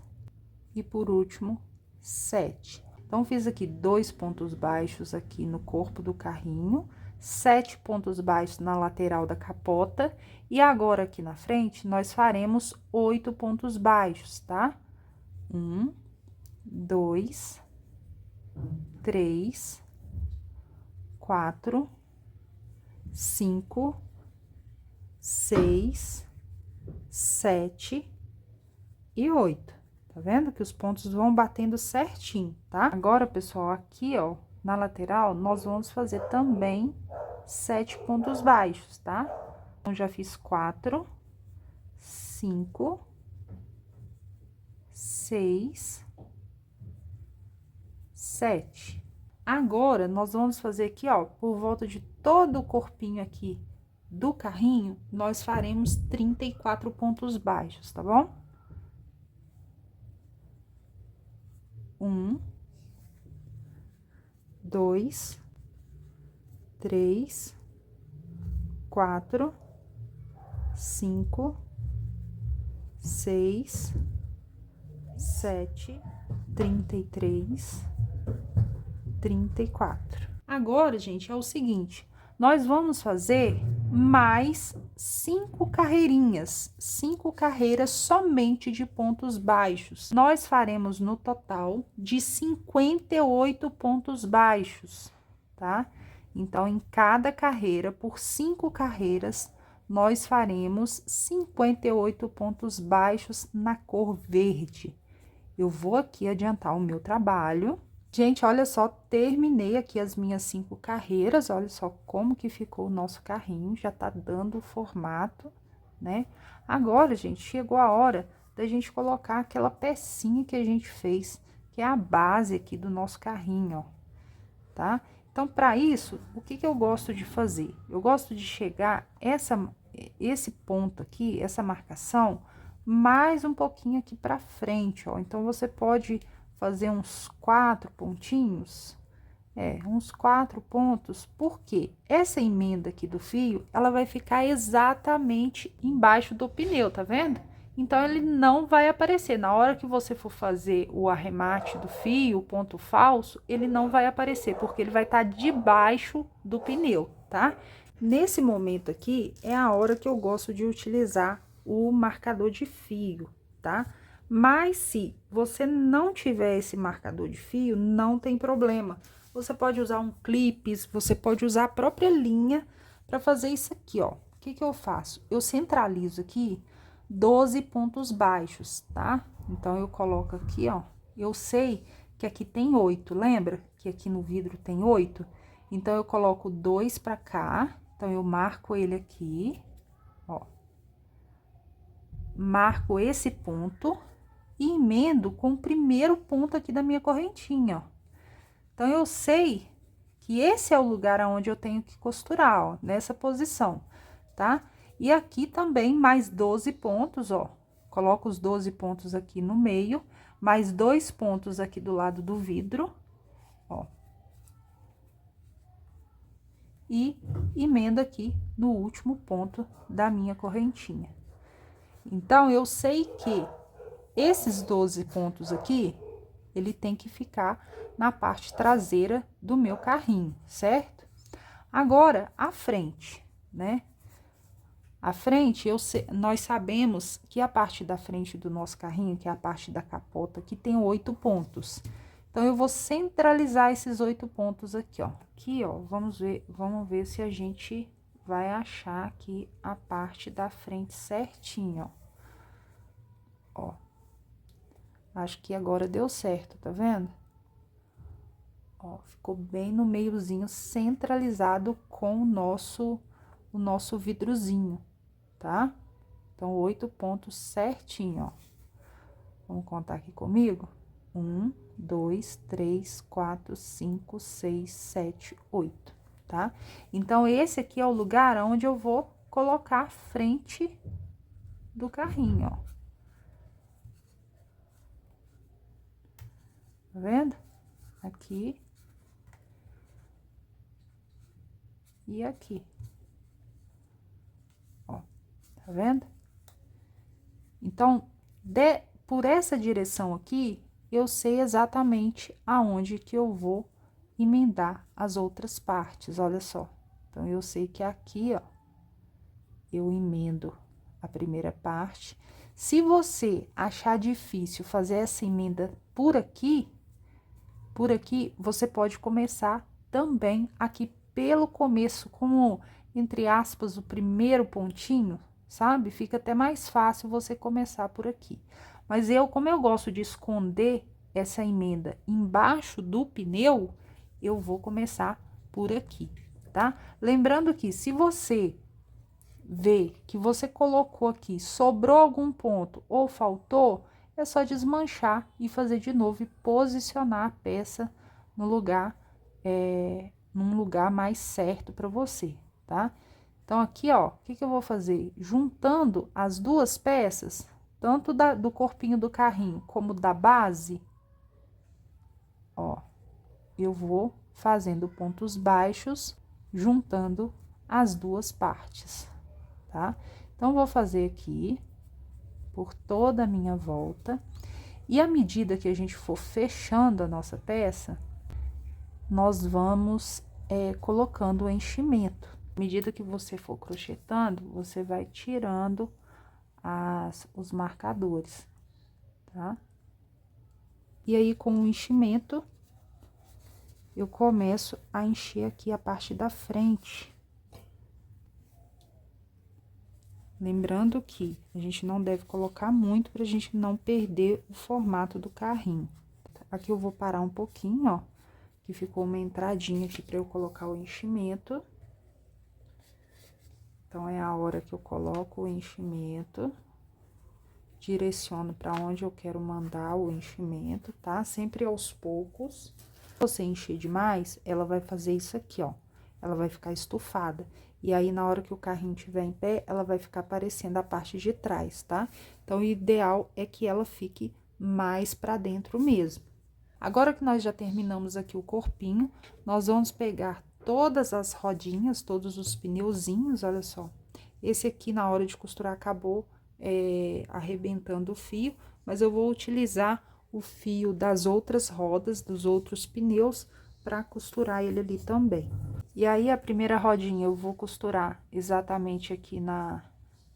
e por último 7. Então, fiz aqui 2 pontos baixos aqui no corpo do carrinho, 7 pontos baixos na lateral da capota, e agora aqui na frente, nós faremos 8 pontos baixos, tá? 1, 2, 3, 4, 5, 6, 7 e 8. Tá vendo que os pontos vão batendo certinho, tá? Agora, pessoal, aqui, ó, na lateral, nós vamos fazer também 7 pontos baixos, tá? Então, já fiz 4, 5, 6, 7. Agora, nós vamos fazer aqui, ó, por volta de todo o corpinho aqui do carrinho, nós faremos 34 pontos baixos, tá bom? 1, 2, 3, 4, 5, 6, 7, 33, 34. Agora, gente, é o seguinte, nós vamos fazer mais 5 carreirinhas, 5 carreiras somente de pontos baixos. Nós faremos no total de 58 pontos baixos, tá? Então, em cada carreira, por 5 carreiras, nós faremos 58 pontos baixos na cor verde. Eu vou aqui adiantar o meu trabalho. Gente, olha só, terminei aqui as minhas 5 carreiras, olha só como que ficou o nosso carrinho, já tá dando o formato, né? Agora, gente, chegou a hora da gente colocar aquela pecinha que a gente fez, que é a base aqui do nosso carrinho, ó, tá? Então, para isso, o que que eu gosto de fazer? Eu gosto de chegar esse ponto aqui, essa marcação, mais um pouquinho aqui pra frente, ó. Então, você pode fazer uns 4 pontinhos, uns 4 pontos, porque essa emenda aqui do fio, ela vai ficar exatamente embaixo do pneu, tá vendo? Então, ele não vai aparecer. Na hora que você for fazer o arremate do fio, o ponto falso, ele não vai aparecer, porque ele vai estar debaixo do pneu, tá? Nesse momento aqui, é a hora que eu gosto de utilizar o marcador de fio, tá? Mas se você não tiver esse marcador de fio, não tem problema. Você pode usar um clips, você pode usar a própria linha para fazer isso aqui, ó. O que que eu faço? Eu centralizo aqui 12 pontos baixos, tá? Então, eu coloco aqui, ó. Eu sei que aqui tem 8, lembra? Que aqui no vidro tem 8. Então, eu coloco 2 pra cá. Então, eu marco ele aqui, ó. Marco esse ponto e emendo com o primeiro ponto aqui da minha correntinha, ó. Então, eu sei que esse é o lugar aonde eu tenho que costurar, ó, nessa posição, tá? E aqui também mais 12 pontos, ó. Coloco os 12 pontos aqui no meio, mais 2 pontos aqui do lado do vidro, ó. E emendo aqui no último ponto da minha correntinha. Então, eu sei que esses 12 pontos aqui, ele tem que ficar na parte traseira do meu carrinho, certo? Agora, a frente, né? A frente, nós sabemos que a parte da frente do nosso carrinho, que é a parte da capota, que tem 8 pontos. Então, eu vou centralizar esses 8 pontos aqui, ó. Aqui, ó, vamos ver se a gente vai achar aqui a parte da frente certinho, ó. Acho que agora deu certo, tá vendo? Ó, ficou bem no meiozinho, centralizado com o nosso vidrozinho, tá? Então, 8 pontos certinho, ó. Vamos contar aqui comigo? 1, 2, 3, 4, 5, 6, 7, 8, tá? Então, esse aqui é o lugar onde eu vou colocar a frente do carrinho, ó. Tá vendo? Aqui. E aqui. Ó, tá vendo? Então, por essa direção aqui, eu sei exatamente aonde que eu vou emendar as outras partes, olha só. Então, eu sei que aqui, ó, eu emendo a primeira parte. Se você achar difícil fazer essa emenda por aqui, você pode começar também aqui pelo começo, como, entre aspas, o primeiro pontinho, sabe? Fica até mais fácil você começar por aqui. Mas como eu gosto de esconder essa emenda embaixo do pneu, eu vou começar por aqui, tá? Lembrando que se você vê que você colocou aqui, sobrou algum ponto ou faltou, é só desmanchar e fazer de novo e posicionar a peça no lugar, num lugar mais certo para você, tá? Então, aqui, ó, o que que eu vou fazer? Juntando as duas peças, tanto do corpinho do carrinho como da base, ó, eu vou fazendo pontos baixos, juntando as duas partes, tá? Então, vou fazer aqui por toda a minha volta. E à medida que a gente for fechando a nossa peça, nós vamos colocando o enchimento. À medida que você for crochetando, você vai tirando os marcadores, tá? E aí, com o enchimento, eu começo a encher aqui a parte da frente. Lembrando que a gente não deve colocar muito pra gente não perder o formato do carrinho. Aqui eu vou parar um pouquinho, ó, que ficou uma entradinha aqui pra eu colocar o enchimento. Então, é a hora que eu coloco o enchimento, direciono pra onde eu quero mandar o enchimento, tá? Sempre aos poucos. Se você encher demais, ela vai fazer isso aqui, ó. Ela vai ficar estufada. E aí, na hora que o carrinho estiver em pé, ela vai ficar aparecendo a parte de trás, tá? Então, o ideal é que ela fique mais pra dentro mesmo. Agora que nós já terminamos aqui o corpinho, nós vamos pegar todas as rodinhas, todos os pneuzinhos, olha só. Esse aqui, na hora de costurar, acabou arrebentando o fio, mas eu vou utilizar o fio das outras rodas, dos outros pneus, para costurar ele ali também. E aí, a primeira rodinha eu vou costurar exatamente aqui na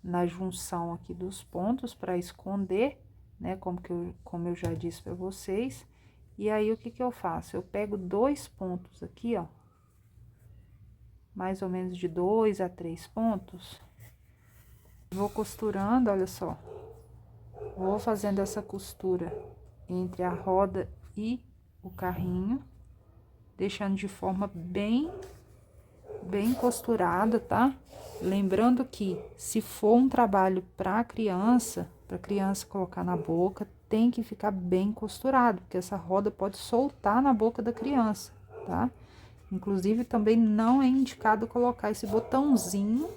na junção aqui dos pontos para esconder, né? Como eu já disse para vocês. E aí, o que que eu faço? Eu pego 2 pontos aqui, ó. Mais ou menos de 2 a 3 pontos. Vou costurando, olha só. Vou fazendo essa costura entre a roda e o carrinho, deixando de forma bem costurada, tá? Lembrando que se for um trabalho para criança colocar na boca, tem que ficar bem costurado, porque essa roda pode soltar na boca da criança, tá? Inclusive, também não é indicado colocar esse botãozinho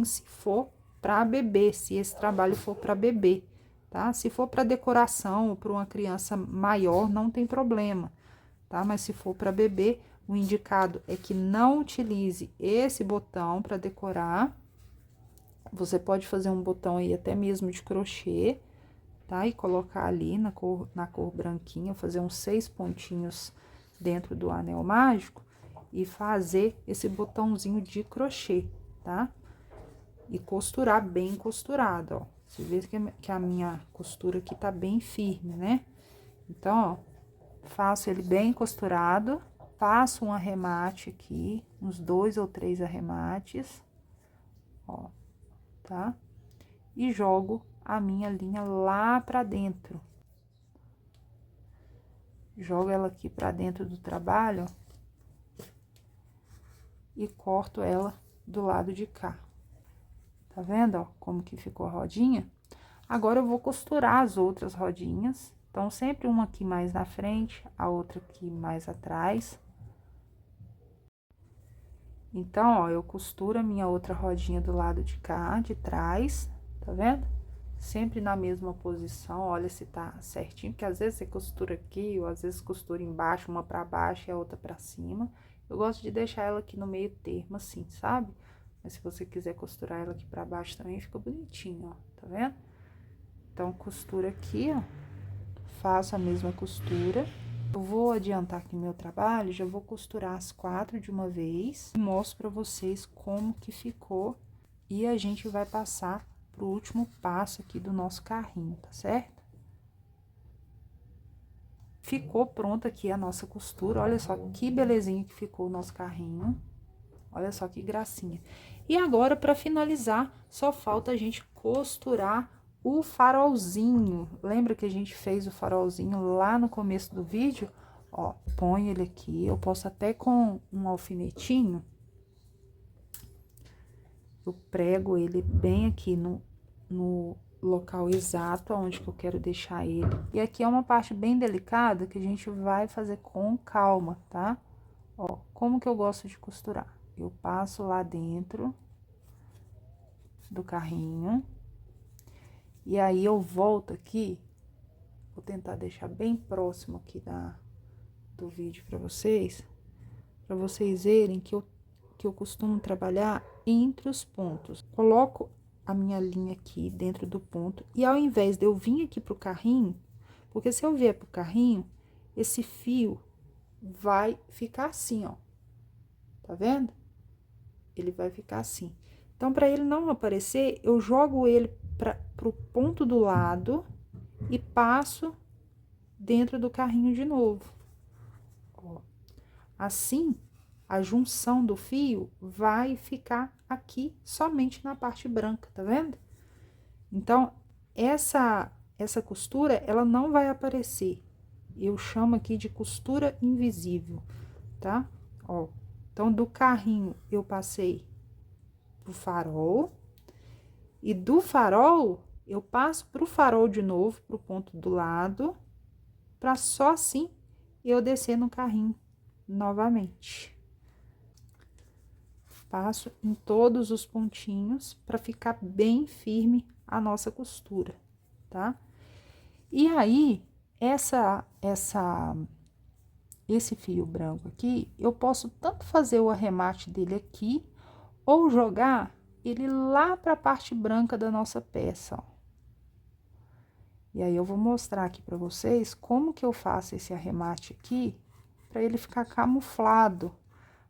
se for para bebê, se esse trabalho for para bebê, tá? Se for para decoração ou para uma criança maior, não tem problema, tá? Mas se for para bebê, o indicado é que não utilize esse botão para decorar. Você pode fazer um botão aí até mesmo de crochê, tá? E colocar ali na cor branquinha, fazer uns 6 pontinhos dentro do anel mágico e fazer esse botãozinho de crochê, tá? E costurar bem costurado, ó. Você vê que a minha costura aqui tá bem firme, né? Então, ó, faço ele bem costurado, faço um arremate aqui, uns 2 ou 3 arremates, ó, tá? E jogo a minha linha lá pra dentro. Jogo ela aqui pra dentro do trabalho e corto ela do lado de cá. Tá vendo, ó, como que ficou a rodinha? Agora, eu vou costurar as outras rodinhas. Então, sempre uma aqui mais na frente, a outra aqui mais atrás. Então, ó, eu costuro a minha outra rodinha do lado de cá, de trás, tá vendo? Sempre na mesma posição, olha se tá certinho, porque às vezes você costura aqui, ou às vezes costura embaixo, uma pra baixo e a outra pra cima. Eu gosto de deixar ela aqui no meio termo, assim, sabe? Mas se você quiser costurar ela aqui pra baixo também, fica bonitinho, ó, tá vendo? Então, costura aqui, ó, faço a mesma costura. Eu vou adiantar aqui meu trabalho, já vou costurar as 4 de uma vez. E mostro pra vocês como que ficou. E a gente vai passar pro último passo aqui do nosso carrinho, tá certo? Ficou pronta aqui a nossa costura, olha só que belezinha que ficou o nosso carrinho. Olha só que gracinha. E agora, para finalizar, só falta a gente costurar o farolzinho. Lembra que a gente fez o farolzinho lá no começo do vídeo? Ó, põe ele aqui, eu posso até com um alfinetinho. Eu prego ele bem aqui no local exato onde que eu quero deixar ele. E aqui é uma parte bem delicada que a gente vai fazer com calma, tá? Ó, como que eu gosto de costurar? Eu passo lá dentro do carrinho. E aí, eu volto aqui. Vou tentar deixar bem próximo aqui do vídeo pra vocês verem que eu costumo trabalhar entre os pontos. Coloco a minha linha aqui dentro do ponto. E ao invés de eu vir aqui pro carrinho, porque se eu vier pro carrinho, esse fio vai ficar assim, ó. Tá vendo? Ele vai ficar assim. Então, para ele não aparecer, eu jogo ele pro ponto do lado e passo dentro do carrinho de novo. Ó. Assim, a junção do fio vai ficar aqui somente na parte branca, tá vendo? Então, essa costura, ela não vai aparecer. Eu chamo aqui de costura invisível, tá? Ó, então, do carrinho, eu passei pro farol. E do farol, eu passo pro farol de novo, pro ponto do lado, pra só assim eu descer no carrinho novamente. Passo em todos os pontinhos pra ficar bem firme a nossa costura, tá? E aí, esse fio branco aqui, eu posso tanto fazer o arremate dele aqui, ou jogar ele lá para a parte branca da nossa peça, ó. E aí, eu vou mostrar aqui para vocês como que eu faço esse arremate aqui, para ele ficar camuflado,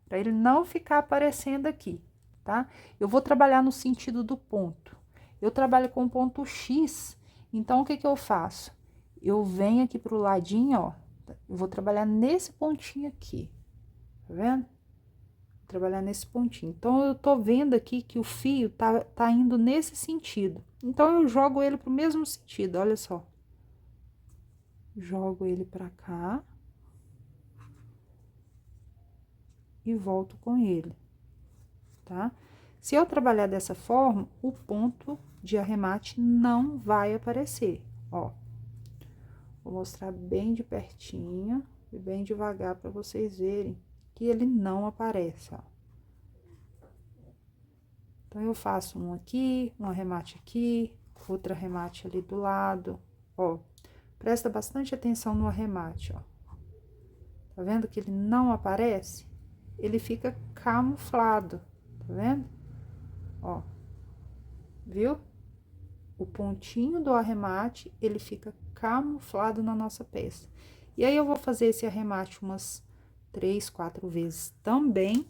para ele não ficar aparecendo aqui. tá? Eu vou trabalhar no sentido do ponto. Eu trabalho com ponto X, então o que que eu faço? Eu venho aqui pro ladinho, ó, eu vou trabalhar nesse pontinho aqui, tá vendo? Vou trabalhar nesse pontinho. Então, eu tô vendo aqui que o fio tá indo nesse sentido. Então, eu jogo ele pro mesmo sentido, olha só. Jogo ele pra cá. E volto com ele, tá? Se eu trabalhar dessa forma, o ponto de arremate não vai aparecer, ó. Vou mostrar bem de pertinho e bem devagar para vocês verem que ele não aparece, ó. Então, eu faço um aqui, um arremate aqui, outro arremate ali do lado, ó. Presta bastante atenção no arremate, ó. Tá vendo que ele não aparece? Ele fica camuflado, tá vendo? Ó, viu? O pontinho do arremate, ele fica camuflado na nossa peça. E aí, eu vou fazer esse arremate umas 3, 4 vezes também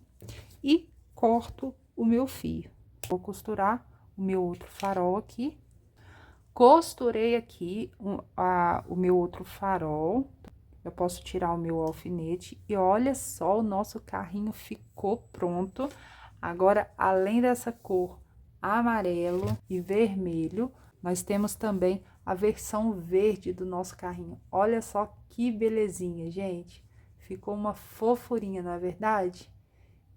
e corto o meu fio. Vou costurar o meu outro farol aqui. Costurei aqui o meu outro farol. Eu posso tirar o meu alfinete e olha só, o nosso carrinho ficou pronto. Agora, além dessa cor amarelo e vermelho, nós temos também a versão verde do nosso carrinho. Olha só que belezinha, gente. Ficou uma fofurinha, não é verdade?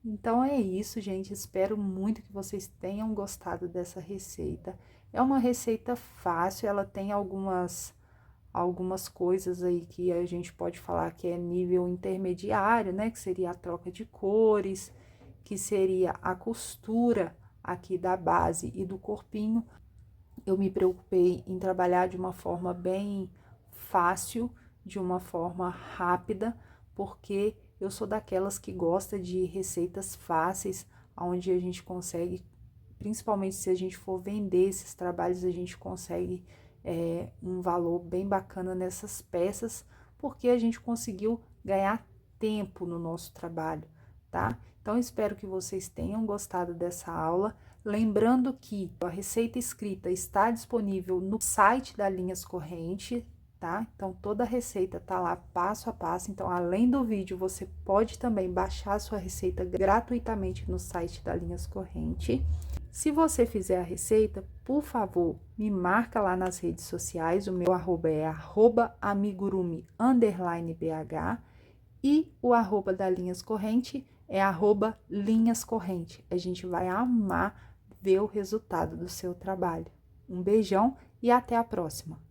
Então, é isso, gente. Espero muito que vocês tenham gostado dessa receita. É uma receita fácil, ela tem algumas coisas aí que a gente pode falar que é nível intermediário, né? Que seria a troca de cores, que seria a costura aqui da base e do corpinho. Eu me preocupei em trabalhar de uma forma bem fácil, de uma forma rápida, porque eu sou daquelas que gosta de receitas fáceis, onde a gente consegue, principalmente se a gente for vender esses trabalhos, a gente consegue um valor bem bacana nessas peças, porque a gente conseguiu ganhar tempo no nosso trabalho, tá? Então, espero que vocês tenham gostado dessa aula. Lembrando que a receita escrita está disponível no site da Linhas Corrente, tá? Então, toda a receita tá lá passo a passo. Então, além do vídeo, você pode também baixar a sua receita gratuitamente no site da Linhas Corrente. Se você fizer a receita, por favor, me marca lá nas redes sociais. O meu arroba é @amigurumi_bh e o arroba da Linhas Corrente é @linhas corrente. A gente vai amar ver o resultado do seu trabalho. Um beijão e até a próxima!